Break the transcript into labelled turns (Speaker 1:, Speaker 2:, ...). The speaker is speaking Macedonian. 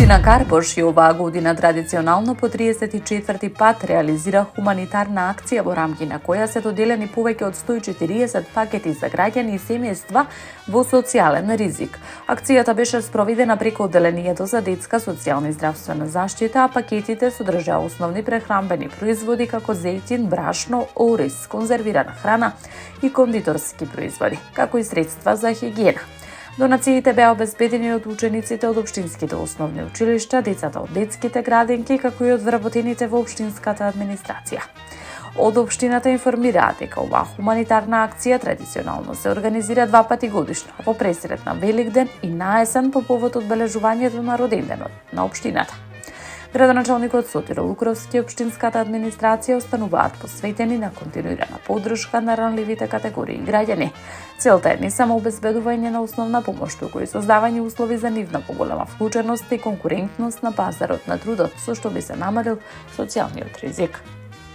Speaker 1: Општина Карпош и оваа година традиционално по 34-ти пат реализира хуманитарна акција во рамки на која се доделени повеќе од 140 пакети за граѓани и семејства во социјален ризик. Акцијата беше спроведена преку одделението за детска социјална и здравствена заштита, а пакетите содржаа основни прехранбени производи како зејтин, брашно, ориз, конзервирана храна и кондиторски производи, како и средства за хигиена. Донациите беа обезбедени од учениците од општинските основни училишта, децата од детските градинки, како и од вработените во општинската администрација. Од општината информираат дека оваа хуманитарна акција традиционално се организира 2 пати годишно, во пресред на Великден и на есен по повод одбележувањето на роденденот на општината. Градоначалникот Сотир Лукровски и општинската администрација остануваат посветени на континуирана поддршка на ранливите категории граѓани. Целта е не само обезбедување на основна помош, туку и создавање услови за нивна поголема вклученост и конкурентност на пазарот на трудот, со што би се намалил социјалниот ризик.